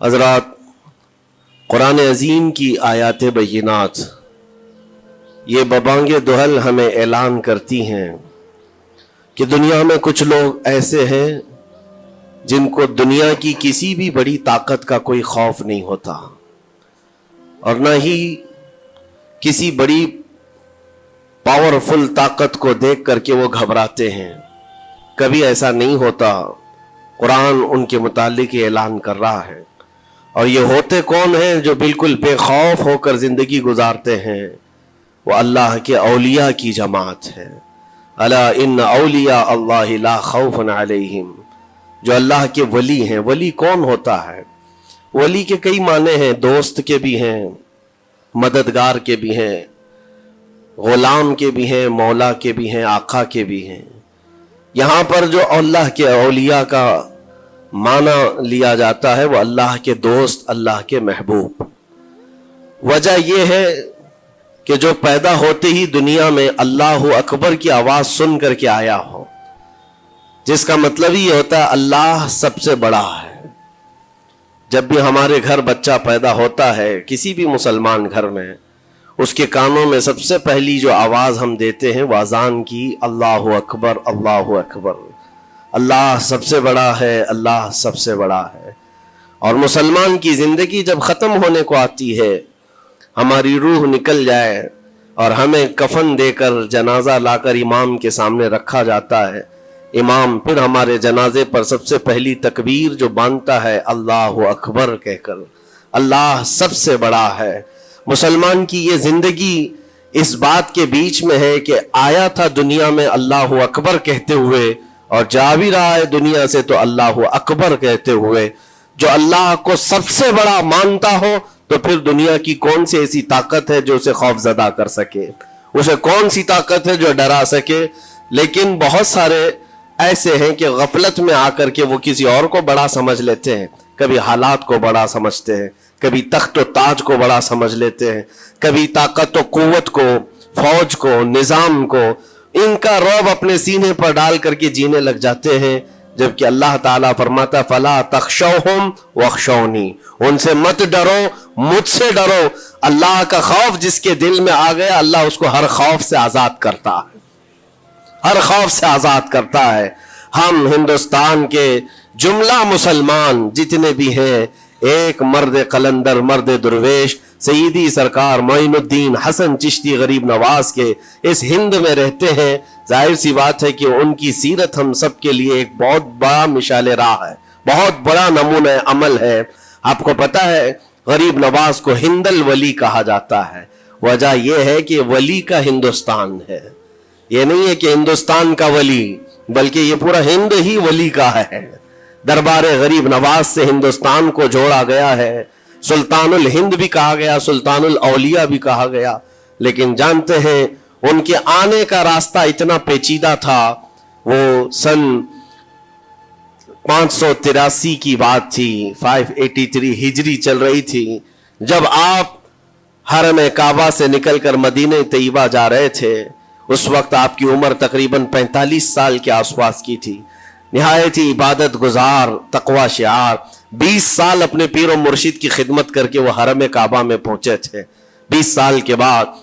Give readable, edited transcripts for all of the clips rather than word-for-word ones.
हज़रात, कुरान अजीम की आयात बय्यिनात ये बबांगे दुहल हमें ऐलान करती हैं कि दुनिया में कुछ लोग ऐसे हैं जिनको दुनिया की किसी भी बड़ी ताकत का कोई खौफ नहीं होता और न ही किसी बड़ी पावरफुल ताकत को देख करके वो घबराते हैं। कभी ऐसा नहीं होता। कुरान उनके मुतालिक ऐलान कर रहा है। और ये होते कौन हैं जो बिल्कुल बेखौफ होकर जिंदगी गुजारते हैं? वो अल्लाह के औलिया की जमात है। अला इन्न औलिया अल्लाह ला खौफुन अलैहिम, जो अल्लाह के वली हैं। वली कौन होता है? वली के कई माने हैं, दोस्त के भी हैं, मददगार के भी हैं, गुलाम के भी हैं, मौला के भी हैं, आका के भी हैं। यहाँ पर जो अल्लाह के औलिया का माना लिया जाता है वो अल्लाह के दोस्त, अल्लाह के महबूब। वजह यह है कि जो पैदा होते ही दुनिया में अल्लाह अकबर की आवाज सुन करके आया हो, जिसका मतलब ही होता है अल्लाह सबसे बड़ा है। जब भी हमारे घर बच्चा पैदा होता है, किसी भी मुसलमान घर में, उसके कानों में सबसे पहली जो आवाज हम देते हैं वो अजान की, अल्लाह अकबर, अल्लाह अकबर। अल्लाह सबसे बड़ा है, अल्लाह सबसे बड़ा है। और मुसलमान की जिंदगी जब खत्म होने को आती है, हमारी रूह निकल जाए और हमें कफन देकर जनाजा लाकर इमाम के सामने रखा जाता है, इमाम फिर हमारे जनाजे पर सबसे पहली तकबीर जो बांधता है अल्लाह अकबर कहकर, अल्लाह सबसे बड़ा है। मुसलमान की ये जिंदगी इस बात के बीच में है कि आया था दुनिया में अल्लाह अकबर कहते हुए और जा भी रहा है दुनिया से तो अल्लाह अकबर कहते हुए। जो अल्लाह को सबसे बड़ा मानता हो तो फिर दुनिया की कौन सी ऐसी ताकत है जो उसे खौफजदा कर सके? उसे कौन सी ताकत है जो डरा सके? लेकिन बहुत सारे ऐसे हैं कि गफलत में आकर के वो किसी और को बड़ा समझ लेते हैं। कभी हालात को बड़ा समझते हैं, कभी तख्त व ताज को बड़ा समझ लेते हैं, कभी ताकत व कुव्वत को, फौज को, निजाम को, इनका रौब अपने सीने पर डाल करके जीने लग जाते हैं। जबकि अल्लाह ताला फरमाता फला तख्शौहुम वख्शौनी, उनसे मत डरो, मुझसे डरो। अल्लाह का खौफ जिसके दिल में आ गया, अल्लाह उसको हर खौफ से आजाद करता है, हर खौफ से आजाद करता है। हम हिंदुस्तान के जुमला मुसलमान जितने भी हैं, एक मर्द कलंदर, मर्द दुर्वेश सईदी सरकार मोइनुद्दीन हसन चिश्ती गरीब नवाज के इस हिंद में रहते हैं। जाहिर सी बात है कि उनकी सीरत हम सब के लिए एक बहुत बड़ा मिसाल राह है, बहुत बड़ा नमूना अमल है। आपको पता है गरीब नवाज को हिंदल वली कहा जाता है। वजह यह है कि वली का हिंदुस्तान है। ये नहीं है कि हिंदुस्तान का वली, बल्कि ये पूरा हिंद ही वली का है। दरबार गरीब नवाज से हिंदुस्तान को जोड़ा गया है। सुल्तानुल हिंद भी कहा गया, सुल्तानुल औलिया भी कहा गया। लेकिन जानते हैं उनके आने का रास्ता इतना पेचीदा था। वो सन 583 की बात थी, 583 हिजरी चल रही थी, जब आप हरम काबा से निकलकर मदीने तैयबा जा रहे थे। उस वक्त आपकी उम्र तकरीबन 45 साल के आसपास की थी। निहायत ही इबादत गुजार, तकवा शिआर, 20 साल अपने पीर और मुर्शिद की खिदमत करके वो हरम काबा में पहुंचे थे। 20 साल के बाद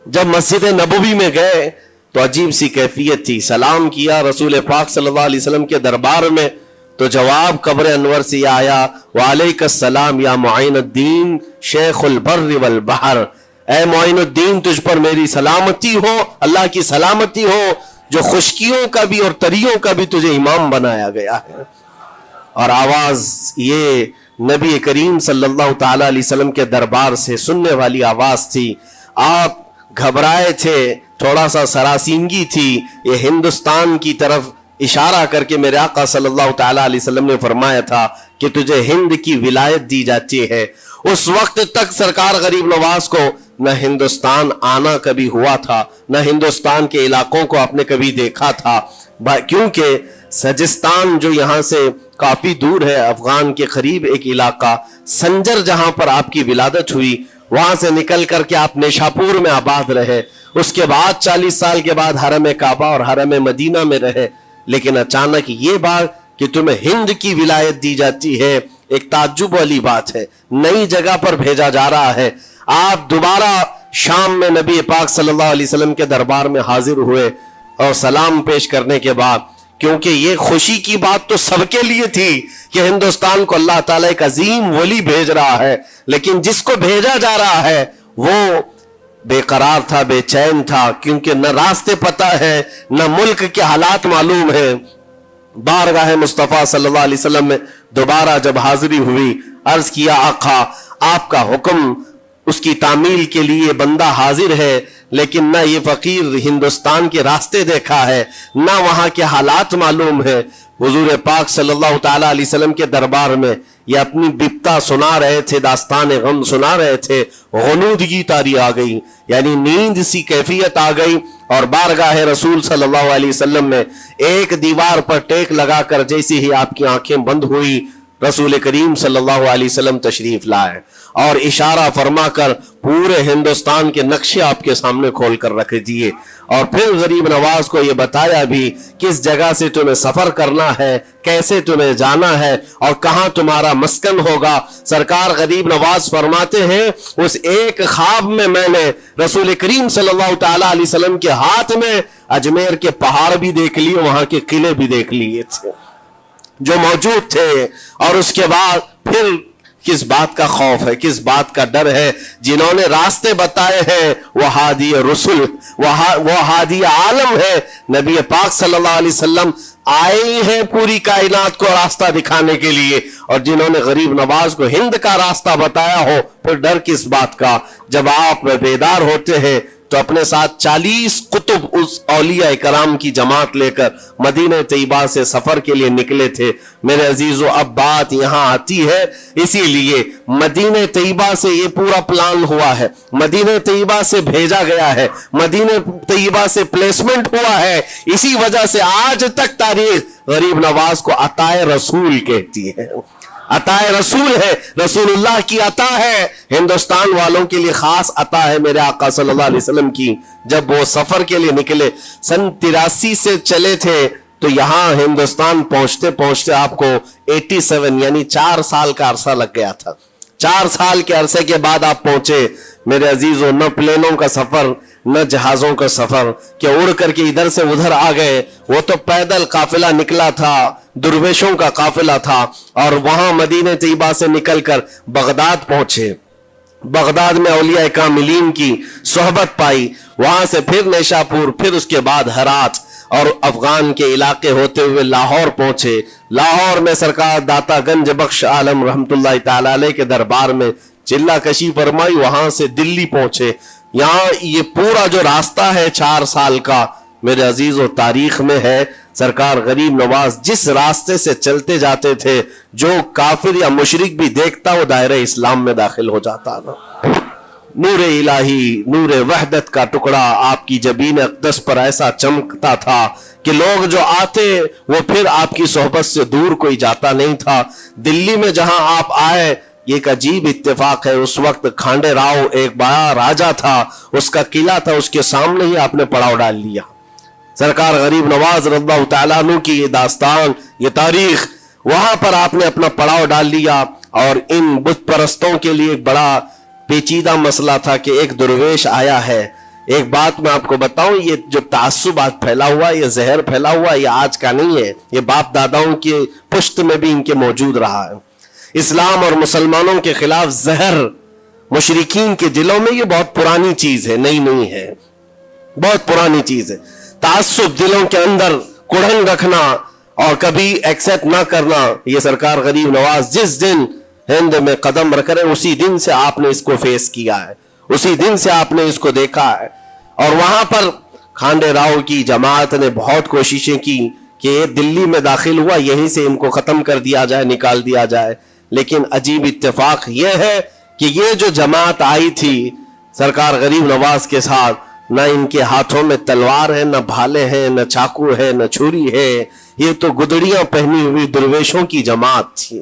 जब मस्जिद नबवी में गए तो अजीब सी कैफियत थी। सलाम किया रसूल पाक सल्लल्लाहु अलैहि वसल्लम के दरबार में, तो जवाब कब्र अनवर से आया, वालेकुम या मुइनुद्दीन शेखुल बर्र वल बहर, ऐ मुइनुद्दीन तुझ पर मेरी सलामती हो, अल्लाह की सलामती हो, जो खुशकियों का भी और तरियों का भी तुझे इमाम बनाया गया है। और आवाज ये नबी करीम सल्लल्लाहु ताला अलैहि वसल्लम के दरबार से सुनने वाली आवाज थी। आप घबराए थे, थोड़ा सा सरासीनगी थी। ये हिंदुस्तान की तरफ इशारा करके मेरे आका सल्लल्लाहु ताला अलैहि वसल्लम ने फरमाया था कि तुझे हिंद की विलायत दी जाती है। उस वक्त तक सरकार गरीब नवाज को न हिंदुस्तान आना कभी हुआ था, न हिंदुस्तान के इलाकों को आपने कभी देखा था, क्योंकि सजिस्तान जो यहाँ से काफी दूर है, अफगान के करीब एक इलाका संजर, जहां पर आपकी विलादत हुई, वहां से निकल करके आप निशापुर में आबाद रहे। उसके बाद 40 साल के बाद हरम काबा और हरम मदीना में रहे। लेकिन अचानक ये बात कि तुम्हें हिंद की विलायत दी जाती है, ایک تعجب والی بات ہے, نئی جگہ پر بھیجا جا رہا ہے. آپ دوبارہ شام میں نبی پاک صلی اللہ علیہ وسلم کے دربار میں حاضر ہوئے اور سلام پیش کرنے کے بعد, کیونکہ یہ خوشی کی بات تو سب کے لیے تھی کہ ہندوستان کو اللہ تعالیٰ ایک عظیم ولی بھیج رہا ہے, لیکن جس کو بھیجا جا رہا ہے وہ بے قرار تھا, بے چین تھا, کیونکہ نہ راستے پتہ ہے, نہ ملک کے حالات معلوم ہے. بارگاہ مصطفیٰ صلی اللہ علیہ وسلم میں دوبارہ جب حاضری ہوئی, عرض کیا آقا آپ کا حکم, اس کی تعمیل کے لیے بندہ حاضر ہے, لیکن نہ یہ فقیر ہندوستان کے راستے دیکھا ہے, نہ وہاں کے حالات معلوم ہے. حضور پاک صلی اللہ تعالی علیہ وسلم کے دربار میں یہ اپنی بپتا سنا رہے تھے, داستان غم سنا رہے تھے, غنودگی طاری آ گئی, یعنی نیند سی کیفیت آ گئی, اور بارگاہ رسول صلی اللہ علیہ وسلم میں ایک دیوار پر ٹیک لگا کر جیسے ہی آپ کی آنکھیں بند ہوئی, رسول کریم صلی اللہ علیہ وسلم تشریف لائے اور اشارہ فرما کر پورے ہندوستان کے نقشے آپ کے سامنے کھول کر رکھ دیے, اور پھر غریب نواز کو یہ بتایا بھی کس جگہ سے تمہیں سفر کرنا ہے, کیسے تمہیں جانا ہے اور کہاں تمہارا مسکن ہوگا. سرکار غریب نواز فرماتے ہیں اس ایک خواب میں میں نے رسول کریم صلی اللہ تعالی علیہ وسلم کے ہاتھ میں اجمیر کے پہاڑ بھی دیکھ لیے, وہاں کے قلعے بھی دیکھ لیے تھے جو موجود تھے. اور اس کے بعد پھر کس بات کا خوف ہے, کس بات کا ڈر ہے, جنہوں نے راستے بتائے ہیں وہ ہادی رسول, وہ ہادی عالم ہے. نبی پاک صلی اللہ علیہ وسلم آئے ہیں پوری کائنات کو راستہ دکھانے کے لیے, اور جنہوں نے غریب نواز کو ہند کا راستہ بتایا ہو, پھر ڈر کس بات کا. جب آپ بیدار ہوتے ہیں تو اپنے ساتھ 40 قطب اس اولیاء کرام کی جماعت لے کر مدینہ طیبہ سے سفر کے لیے نکلے تھے. میرے عزیزو, اب بات یہاں آتی ہے, اسی لیے مدینہ طیبہ سے یہ پورا پلان ہوا ہے, مدینہ طیبہ سے بھیجا گیا ہے, مدینہ طیبہ سے پلیسمنٹ ہوا ہے. اسی وجہ سے آج تک تاریخ غریب نواز کو عطائے رسول کہتی ہے. عطائے رسول ہے, رسول اللہ کی عطا ہے, ہندوستان والوں کے لیے خاص عطا ہے میرے آقا صلی اللہ علیہ وسلم کی. جب وہ سفر کے لیے نکلے, سن 83 سے چلے تھے, تو یہاں ہندوستان پہنچتے پہنچتے آپ کو 87 یعنی 4 سال کا عرصہ لگ گیا تھا. 4 سال کے عرصے کے بعد آپ پہنچے میرے عزیزوں. نہ پلینوں کا سفر, نہ جہازوں کا سفر کہ اڑ کر کے ادھر سے ادھر آ گئے, وہ تو پیدل قافلہ نکلا تھا, درویشوں کا قافلہ تھا, اور وہاں مدینہ طیبہ سے نکل کر بغداد پہنچے. بغداد میں اولیاء کاملین کی صحبت پائی, وہاں سے پھر نیشاپور, پھر اس کے بعد ہرات, اور افغان کے علاقے ہوتے ہوئے لاہور پہنچے. لاہور میں سرکار داتا گنج بخش عالم رحمت اللہ تعالی علیہ کے دربار میں چلہ کشی فرمائی, وہاں سے دلی پہنچے. یہاں یہ پورا جو راستہ ہے 4 سال کا میرے عزیز و تاریخ میں ہے. سرکار غریب نواز جس راستے سے چلتے جاتے تھے, جو کافر یا مشرک بھی دیکھتا وہ دائرہ اسلام میں داخل ہو جاتا نا. نور الہی, نور وحدت کا ٹکڑا آپ کی جبین اقدس پر ایسا چمکتا تھا کہ لوگ جو آتے وہ پھر آپ کی صحبت سے دور کوئی جاتا نہیں تھا. دلی میں جہاں آپ آئے, یہ ایک عجیب اتفاق ہے, اس وقت کھانڈے راؤ ایک بڑا راجہ تھا, اس کا قلعہ تھا, اس کے سامنے ہی آپ نے پڑاؤ ڈال لیا. سرکار غریب نواز رضی اللہ تعالیٰ عنہ کی یہ داستان, یہ تاریخ, وہاں پر آپ نے اپنا پڑاؤ ڈال لیا. اور ان بت پرستوں کے لیے ایک بڑا پیچیدہ مسئلہ تھا کہ ایک درویش آیا ہے. ایک بات میں آپ کو بتاؤں, یہ جو تعصب آج پھیلا ہوا, یہ زہر پھیلا ہوا, یہ آج کا نہیں ہے, یہ باپ داداؤں کی پشت میں بھی ان کے موجود رہا ہے. اسلام اور مسلمانوں کے خلاف زہر مشرکین کے دلوں میں یہ بہت پرانی چیز ہے, نئی نہیں ہے, بہت پرانی چیز ہے. تعصب دلوں کے اندر کڑھن رکھنا اور کبھی ایکسپٹ نہ کرنا, یہ سرکار غریب نواز جس دن ہند میں قدم رکھ رہے اسی دن سے آپ نے اس کو فیس کیا ہے, اسی دن سے آپ نے اس کو دیکھا ہے. اور وہاں پر کھانڈے راؤ کی جماعت نے بہت کوششیں کی کہ یہ دلی میں داخل ہوا, یہیں سے ان کو ختم کر دیا جائے, نکال دیا جائے. لیکن عجیب اتفاق یہ ہے کہ یہ جو جماعت آئی تھی سرکار غریب نواز کے ساتھ, نہ ان کے ہاتھوں میں تلوار ہے, نہ بھالے ہیں, نہ چاقو ہے, نہ چھری ہے, یہ تو گدڑیاں پہنی ہوئی درویشوں کی جماعت تھی.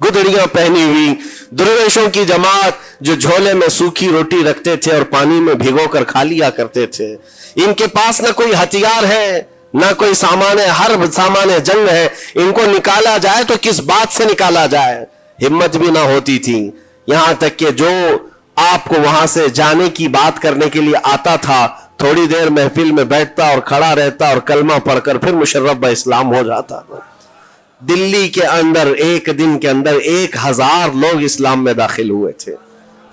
گدڑیاں پہنی ہوئی درویشوں کی جماعت جو جھولے میں سوکھی روٹی رکھتے تھے اور پانی میں بھگو کر کھا لیا کرتے تھے. ان کے پاس نہ کوئی ہتھیار ہے, نہ کوئی سامان حرب, سامان جنگ ہے. ان کو نکالا جائے تو کس بات سے نکالا جائے؟ हिम्मत भी ना होती थी। यहां तक कि जो आपको वहां से जाने की बात करने के लिए आता था, थोड़ी देर महफिल में बैठता और खड़ा रहता और कलमा पढ़कर फिर मुशर्रफ ब इस्लाम हो जाता। दिल्ली के अंदर एक दिन के अंदर 1000 लोग इस्लाम में दाखिल हुए थे।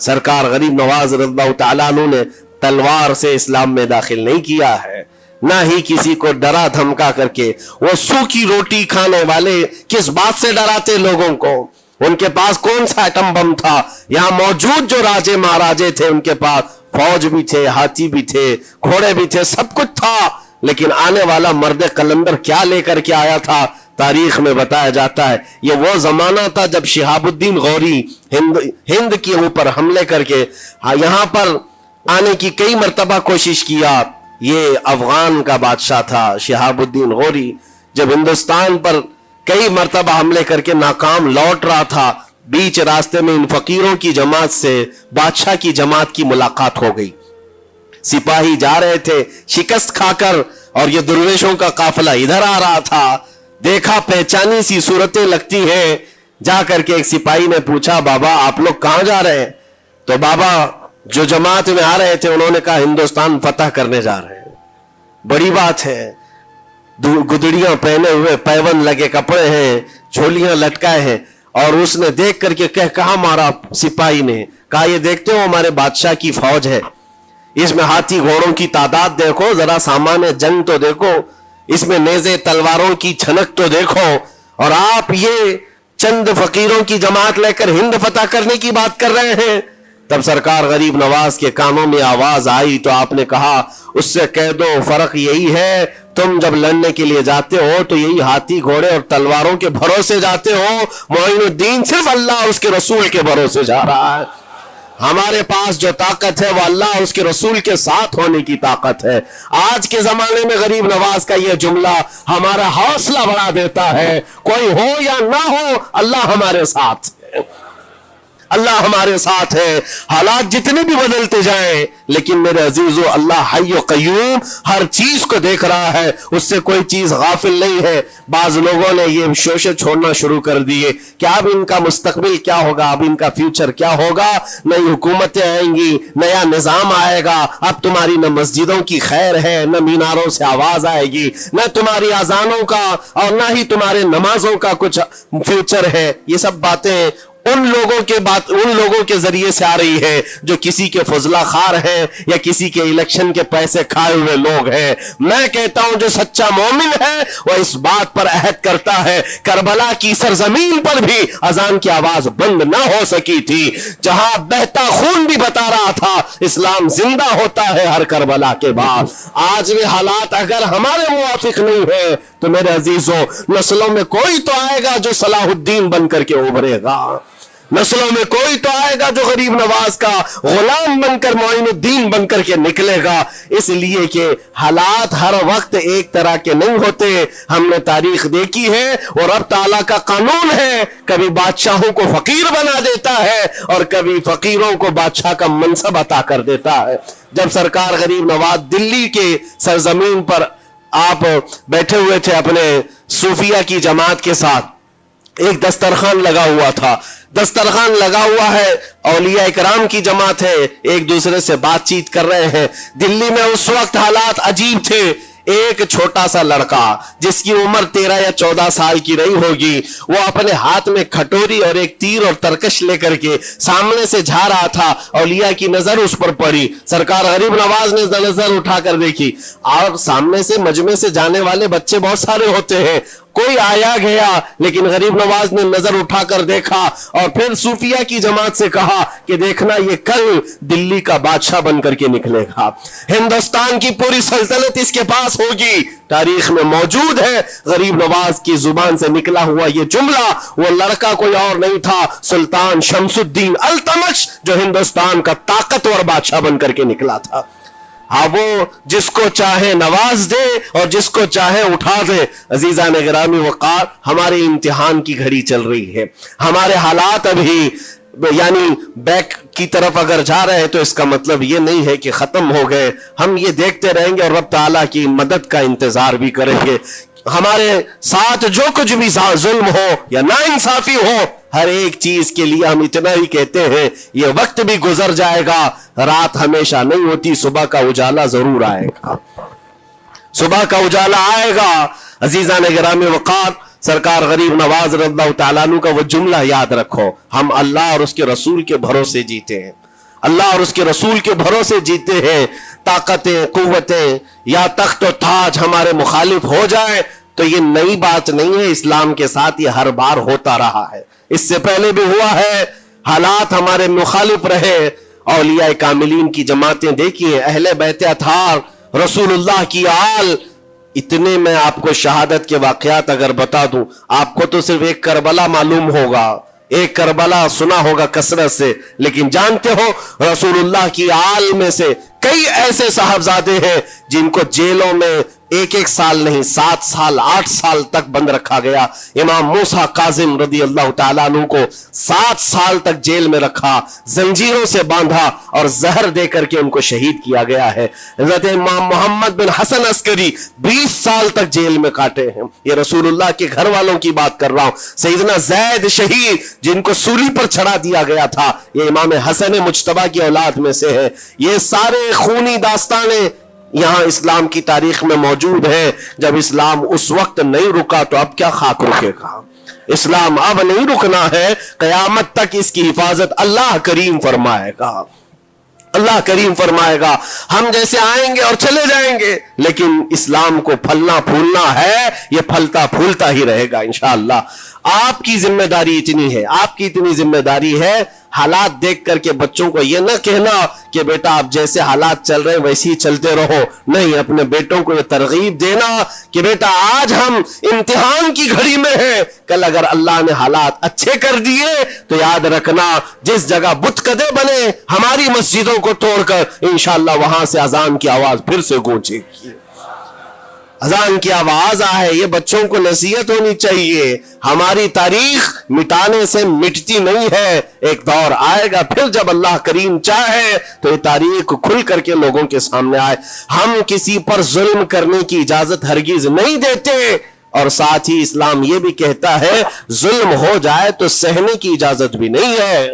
सरकार गरीब नवाज रज़ियल्लाहु तआला अन्हु ने तलवार से इस्लाम में दाखिल नहीं किया है, ना ही किसी को डरा धमका करके। वो सूखी रोटी खाने वाले किस बात से डराते लोगों को? उनके पास कौन सा एटम बम था? यहां मौजूद जो राजे महाराजे थे उनके पास फौज भी थे, हाथी भी थे, घोड़े भी थे, सब कुछ था। लेकिन आने वाला मर्द कलंदर क्या लेकर के आया था, तारीख में बताया जाता है ये वो जमाना था जब शिहाबुद्दीन गौरी हिंद के ऊपर हमले करके यहां पर आने की कई मर्तबा कोशिश किया। ये अफगान का बादशाह था शिहाबुद्दीन गौरी, जब हिंदुस्तान पर कई मर्तबा हमले करके नाकाम लौट रहा था, बीच रास्ते में इन फकीरों की जमात से बादशाह की जमात की मुलाकात हो गई। सिपाही जा रहे थे शिकस्त खाकर और ये दुर्वेशों का काफिला इधर आ रहा था। देखा पहचानी सी सूरतें लगती हैं। जाकर के एक सिपाही ने पूछा, बाबा आप लोग कहां जा रहे हैं? तो बाबा जो जमात में आ रहे थे उन्होंने कहा हिंदुस्तान फतह करने जा रहे हैं। बड़ी बात है। गुदड़ियां पहने हुए, पैबंद लगे कपड़े हैं, झोलियां लटकाए हैं। और उसने देख करके कहा मारा सिपाही ने, कहा ये देखते हो हमारे बादशाह की फौज है, इसमें हाथी घोड़ों की तादाद देखो, जरा सामान जंग तो देखो, इसमें नेज़े तलवारों की छनक तो देखो, और आप ये चंद फकीरों की जमात लेकर हिंद फतह करने की बात कर रहे हैं। तब सरकार गरीब नवाज के कानों में आवाज आई तो आपने कहा उससे कह दो फर्क यही है, तुम जब लड़ने के लिए जाते हो तो यही हाथी घोड़े और तलवारों के भरोसे जाते हो, मोइनुद्दीन सिर्फ अल्लाह और उसके रसूल के भरोसे जा रहा है। हमारे पास जो ताकत है वो अल्लाह और उसके रसूल के साथ होने की ताकत है। आज के जमाने में गरीब नवाज का यह जुमला हमारा हौसला बढ़ा देता है, कोई हो या ना हो अल्लाह हमारे साथ है, अल्लाह हमारे साथ है। हालात जितने भी बदलते जाएं, लेकिन मेरे अजीजों अल्लाह हय्य क़य्यूम हर चीज को देख रहा है, उससे कोई चीज गाफिल नहीं है। बाज लोगों ने ये शोशे छोड़ना शुरू कर दिए कि अब इनका मुस्तकबिल क्या होगा, अब इनका फ्यूचर क्या होगा, नई हुकूमतें आएंगी, नया निजाम आएगा, अब तुम्हारी न मस्जिदों की खैर है, न मीनारों से आवाज आएगी, न तुम्हारी अजानों का और न ही तुम्हारे नमाजों का कुछ फ्यूचर है। ये सब बातें उन लोगों के जरिए से आ रही है जो किसी के फजला खार हैं या किसी के इलेक्शन के पैसे खाए हुए लोग हैं। मैं कहता हूं जो सच्चा मोमिन है वह इस बात पर अहद करता है, करबला की सरजमीन पर भी अजान की आवाज बंद ना हो सकी थी, जहां बहता खून भी बता रहा था इस्लाम जिंदा होता है हर करबला के बाद। आज भी हालात अगर हमारे मुवाफिक नहीं है तो मेरे अजीजों नस्लों में कोई तो आएगा जो सलाहुद्दीन बनकर के उभरेगा, नस्लों में कोई तो आएगा जो गरीब नवाज का गुलाम बनकर मोइनुद्दीन बनकर के निकलेगा। इसलिए कि हालात हर वक्त एक तरह के नहीं होते, हमने तारीख देखी है और अब ताला का कानून है, कभी बादशाहों को फकीर बना देता है और कभी फकीरों को बादशाह का मनसब अता कर देता है। जब सरकार गरीब नवाज दिल्ली के सरजमीन पर आप बैठे हुए थे अपने सूफिया की जमात के साथ, एक दस्तरखान लगा हुआ था, दस्तरखान लगा हुआ है, औलिया इकराम की जमात है, एक दूसरे से बातचीत कर रहे हैं। दिल्ली में उस वक्त हालात अजीब थे। एक छोटा सा लड़का जिसकी उम्र 13 या 14 साल की रही होगी, वो अपने हाथ में खटोरी और एक तीर और तरकश लेकर के सामने से जा रहा था। औलिया की नजर उस पर पड़ी, सरकार गरीब नवाज ने नजर उठाकर देखी और सामने से मजमे से जाने वाले बच्चे बहुत सारे होते हैं, कोई आया गया, लेकिन गरीब नवाज ने नजर उठाकर देखा और फिर सूफिया की जमात से कहा कि देखना ये कल दिल्ली का बादशाह बनकर के निकलेगा, हिंदुस्तान की पूरी सल्तनत इसके पास होगी। तारीख में मौजूद है गरीब नवाज की जुबान से निकला हुआ ये जुमला। वो लड़का कोई और नहीं था, सुल्तान शमसुद्दीन अल्तमश, जो हिंदुस्तान का ताकतवर बादशाह बनकर के निकला था। हाँ, वो जिसको चाहे नवाज दे और जिसको चाहे उठा दे। अजीजा ने गिरामी वक़ार, हमारे इम्तिहान की घड़ी चल रही है, हमारे हालात अभी यानी बैक की तरफ अगर जा रहे हैं तो इसका मतलब ये नहीं है कि खत्म हो गए। हम ये देखते रहेंगे और रब ताला की मदद का इंतजार भी करेंगे। ہمارے ساتھ جو کچھ بھی ظلم ہو یا ناانصافی ہو، ہر ایک چیز کے لیے ہم اتنا ہی کہتے ہیں یہ وقت بھی گزر جائے گا، رات ہمیشہ نہیں ہوتی، صبح کا اجالا ضرور آئے گا، صبح کا اجالا آئے گا۔ عزیزان گرامی وقار، سرکار غریب نواز رضی اللہ تعالیٰ عنہ کا وہ جملہ یاد رکھو، ہم اللہ اور اس کے رسول کے بھروسے جیتے ہیں، اللہ اور اس کے رسول کے بھروسے جیتے ہیں۔ طاقتیں، قوتیں یا تخت و تاج ہمارے مخالف ہو جائے تو یہ نئی بات نہیں ہے، اسلام کے ساتھ یہ ہر بار ہوتا رہا ہے، اس سے پہلے بھی ہوا ہے، حالات ہمارے مخالف رہے۔ اولیاء کاملین کی جماعتیں دیکھیے، اہل بیت اطہار، رسول اللہ کی آل، اتنے میں آپ کو شہادت کے واقعات اگر بتا دوں، آپ کو تو صرف ایک کربلا معلوم ہوگا، ایک کربلا سنا ہوگا کثرت سے، لیکن جانتے ہو رسول اللہ کی آل میں سے کئی ایسے صاحبزادے ہیں جن کو جیلوں میں ایک ایک سال نہیں 7 سال 8 سال تک بند رکھا گیا۔ امام موسیٰ کاظم رضی اللہ تعالیٰ عنہ کو 7 سال تک جیل میں رکھا، زنجیروں سے باندھا اور زہر دے کر کے ان کو شہید کیا گیا ہے۔ حضرت امام محمد بن حسن عسکری 20 سال تک جیل میں کاٹے ہیں، یہ رسول اللہ کے گھر والوں کی بات کر رہا ہوں۔ سیدنا زید شہید جن کو سولی پر چڑھا دیا گیا تھا، یہ امام حسن مجتبیٰ کی اولاد میں سے ہے۔ یہ سارے خونی داستانیں یہاں اسلام کی تاریخ میں موجود ہے۔ جب اسلام اس وقت نہیں رکا تو اب کیا خاک رکے گا؟ اسلام اب نہیں رکنا ہے، قیامت تک اس کی حفاظت اللہ کریم فرمائے گا، اللہ کریم فرمائے گا۔ ہم جیسے آئیں گے اور چلے جائیں گے، لیکن اسلام کو پھلنا پھولنا ہے، یہ پھلتا پھولتا ہی رہے گا انشاءاللہ۔ آپ کی ذمہ داری اتنی ہے، آپ کی اتنی ذمہ داری ہے، حالات دیکھ کر کے بچوں کو یہ نہ کہنا کہ بیٹا آپ جیسے حالات چل رہے ہیں ویسے ہی چلتے رہو، نہیں، اپنے بیٹوں کو یہ ترغیب دینا کہ بیٹا آج ہم امتحان کی گھڑی میں ہیں، کل اگر اللہ نے حالات اچھے کر دیے تو یاد رکھنا جس جگہ بت کدے بنے ہماری مسجدوں کو توڑ کر انشاءاللہ وہاں سے اذان کی آواز پھر سے گونجے گی، اذان کی آواز آئے۔ یہ بچوں کو نصیحت ہونی چاہیے، ہماری تاریخ مٹانے سے مٹتی نہیں ہے، ایک دور آئے گا پھر جب اللہ کریم چاہے تو یہ تاریخ کھل کر کے لوگوں کے سامنے آئے۔ ہم کسی پر ظلم کرنے کی اجازت ہرگز نہیں دیتے، اور ساتھ ہی اسلام یہ بھی کہتا ہے ظلم ہو جائے تو سہنے کی اجازت بھی نہیں ہے،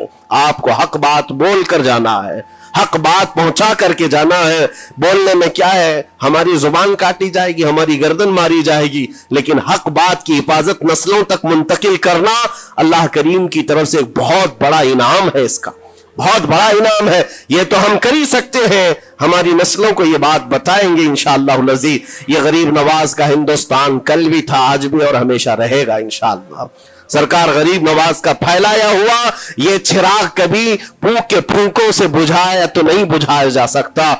آپ کو حق بات بول کر جانا ہے، حق بات پہنچا کر کے جانا ہے۔ بولنے میں کیا ہے، ہماری زبان کاٹی جائے گی، ہماری گردن ماری جائے گی، لیکن حق بات کی حفاظت نسلوں تک منتقل کرنا اللہ کریم کی طرف سے ایک بہت بڑا انعام ہے، اس کا بہت بڑا انعام ہے۔ یہ تو ہم کر ہی سکتے ہیں، ہماری نسلوں کو یہ بات بتائیں گے انشاءاللہ العزیز۔ یہ غریب نواز کا ہندوستان کل بھی تھا، آج بھی اور ہمیشہ رہے گا انشاءاللہ۔ سرکار غریب نواز کا پھیلایا ہوا یہ چراغ کبھی پھونک کے پھونکوں سے بجھایا تو نہیں بجھایا جا سکتا۔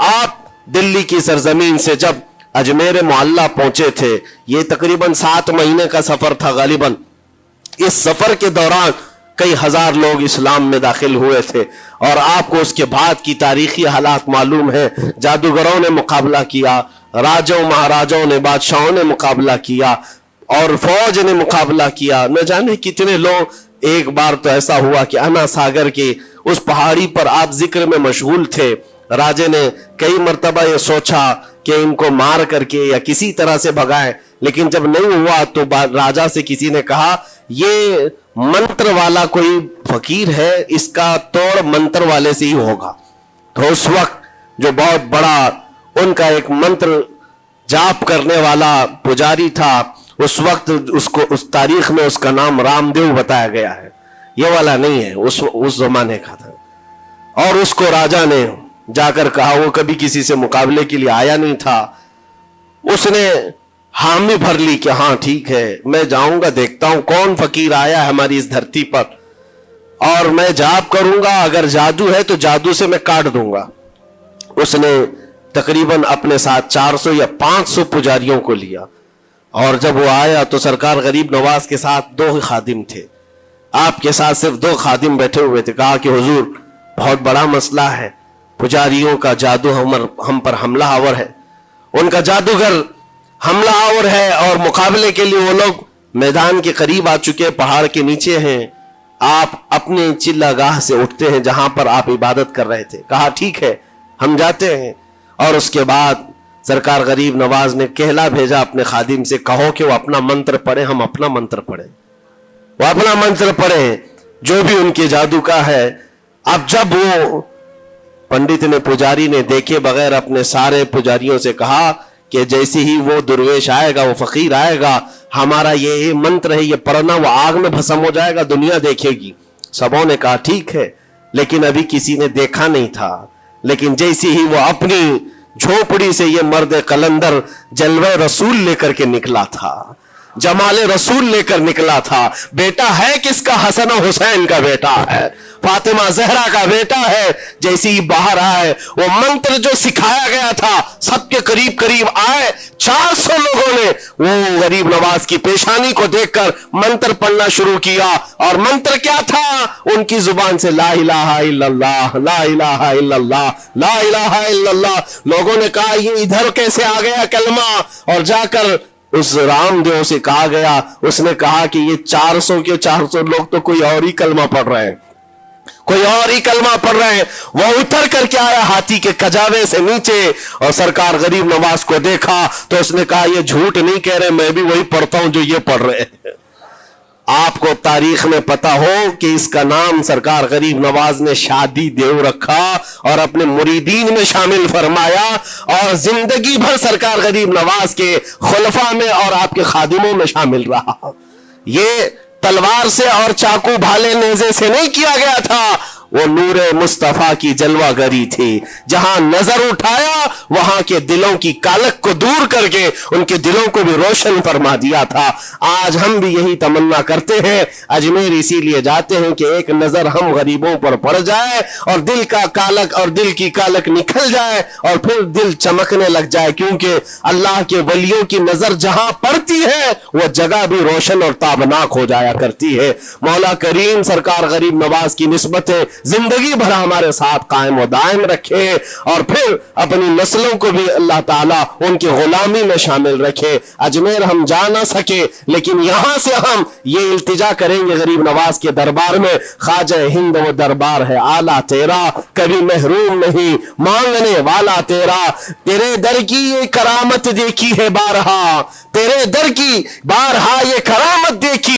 آپ دلی کی سرزمین سے جب اجمیر معلیٰ پہنچے تھے، یہ تقریباً 7 مہینے کا سفر تھا غالباً، اس سفر کے دوران کئی ہزار لوگ اسلام میں داخل ہوئے تھے، اور آپ کو اس کے بعد کی تاریخی حالات معلوم ہے۔ جادوگروں نے مقابلہ کیا، راجوں مہاراجوں نے، بادشاہوں نے مقابلہ کیا، اور فوج نے مقابلہ کیا، نہ جانے کتنے لوگ۔ ایک بار تو ایسا ہوا کہ انا ساگر کی اس پہاڑی پر آپ ذکر میں مشغول تھے، راجے نے کئی مرتبہ یہ سوچا کہ ان کو مار کر کے یا کسی طرح سے بھگائیں، لیکن جب نہیں ہوا تو راجہ سے کسی نے کہا یہ منتر والا کوئی فقیر ہے، اس کا توڑ منتر والے سے ہی ہوگا۔ تو اس وقت جو بہت بڑا ان کا ایک منتر جاپ کرنے والا پجاری تھا، اس وقت اس تاریخ میں اس کا نام رام دیو بتایا گیا ہے، یہ والا نہیں ہے، اس زمانے کا تھا۔ اور اس کو راجہ نے جا کر کہا، وہ کبھی کسی سے مقابلے کے لیے آیا نہیں تھا، اس نے حامی بھر لی کہ ہاں ٹھیک ہے، میں جاؤں گا، دیکھتا ہوں کون فقیر آیا ہے ہماری اس دھرتی پر، اور میں جاپ کروں گا، اگر جادو ہے تو جادو سے میں کاٹ دوں گا۔ اس نے تقریباً اپنے ساتھ 400 یا 500 پجاریوں کو لیا، اور جب وہ آیا تو سرکار غریب نواز کے ساتھ 2 خادم تھے، آپ کے ساتھ صرف 2 خادم بیٹھے ہوئے تھے۔ کہا کہ حضور بہت بڑا مسئلہ ہے، پجاریوں کا جادو ہم پر حملہ آور ہے، ان کا جادوگر حملہ آور ہے، اور مقابلے کے لیے وہ لوگ میدان کے قریب آ چکے، پہاڑ کے نیچے ہیں، آپ اپنے چلہ گاہ سے اٹھتے ہیں جہاں پر آپ عبادت کر رہے تھے۔ کہا ٹھیک ہے ہم جاتے ہیں، اور اس کے بعد सरकार गरीब नवाज ने कहला भेजा अपने खादिम से, कहो कि वो अपना मंत्र पढ़े, हम अपना मंत्र पढ़े। वो अपना मंत्र पढ़े जो भी उनके जादू का है। अब जब वो पंडित ने, पुजारी ने देखे बगैर अपने सारे पुजारियों से कहा कि जैसे ही वो दुर्वेश आएगा, वो फकीर आएगा, हमारा ये मंत्र है, ये पढ़ना, वो आग में भस्म हो जाएगा, दुनिया देखेगी। सबों ने कहा ठीक है, लेकिन अभी किसी ने देखा नहीं था। लेकिन जैसे ही वो अपनी झोपड़ी से ये मर्द कलंदर जलवे रसूल लेकर के निकला था, जमाले रसूल लेकर निकला था। बेटा है किसका? हसन और हुसैन का बेटा है, फातिमा जहरा का बेटा है। जैसे ही बाहर आए, वो मंत्र जो सिखाया गया था सबके करीब करीब आए। 400 लोगों ने वो गरीब नवाज की पेशानी को देखकर मंत्र पढ़ना शुरू किया। और मंत्र क्या था? उनकी जुबान से ला इलाहा इल्लल्लाह, ला इलाहा इल्लल्लाह, ला इलाहा इल्लल्लाह। लोगों ने कहा ये इधर कैसे आ गया कलमा? और जाकर उस रामदेव से कहा गया, उसने कहा कि ये 400 के 400 लोग तो कोई और ही कलमा पढ़ रहे हैं, कोई और ही कलमा पढ़ रहे हैं। वो उतर करके आया हाथी के कजावे से नीचे और सरकार गरीब नवाज को देखा तो उसने कहा ये झूठ नहीं कह रहे, मैं भी वही पढ़ता हूं जो ये पढ़ रहे हैं। आपको तारीख में पता हो कि इसका नाम सरकार गरीब नवाज ने शादी देव रखा और अपने मुरीदीन में शामिल फरमाया। और जिंदगी भर सरकार गरीब नवाज के खुलफा में और आपके खादिमों में शामिल रहा। ये तलवार से और चाकू भाले नेज़े से नहीं किया गया था, वो नूरे मुस्तफा की जलवागरी थी। जहां नजर उठाया वहां के दिलों की कालक को दूर करके उनके दिलों को भी रोशन फरमा दिया था। आज हम भी यही तमन्ना करते हैं, अजमेर इसीलिए जाते हैं कि एक नजर हम गरीबों पर पड़ जाए और दिल का कालक और दिल की कालक निकल जाए और फिर दिल चमकने लग जाए। क्योंकि अल्लाह के वलियों की नजर जहां पड़ती है वो जगह भी रोशन और ताबनाक हो जाया करती है। मौला करीम सरकार गरीब नवाज की निस्बतें जिंदगी भर हमारे साथ कायम व दायम रखे और फिर अपनी नस्लों को भी अल्लाह ताला उनकी गुलामी में शामिल रखे। अजमेर हम जा ना सके लेकिन यहां से हम ये इल्तिजा करेंगे गरीब नवाज के दरबार में, ख्वाजा हिंद वो दरबार है आला तेरा, कभी महरूम नहीं मांगने वाला तेरा। तेरे दर की ये करामत देखी है बारहा, तेरे दर की बारहा ये करामत देखी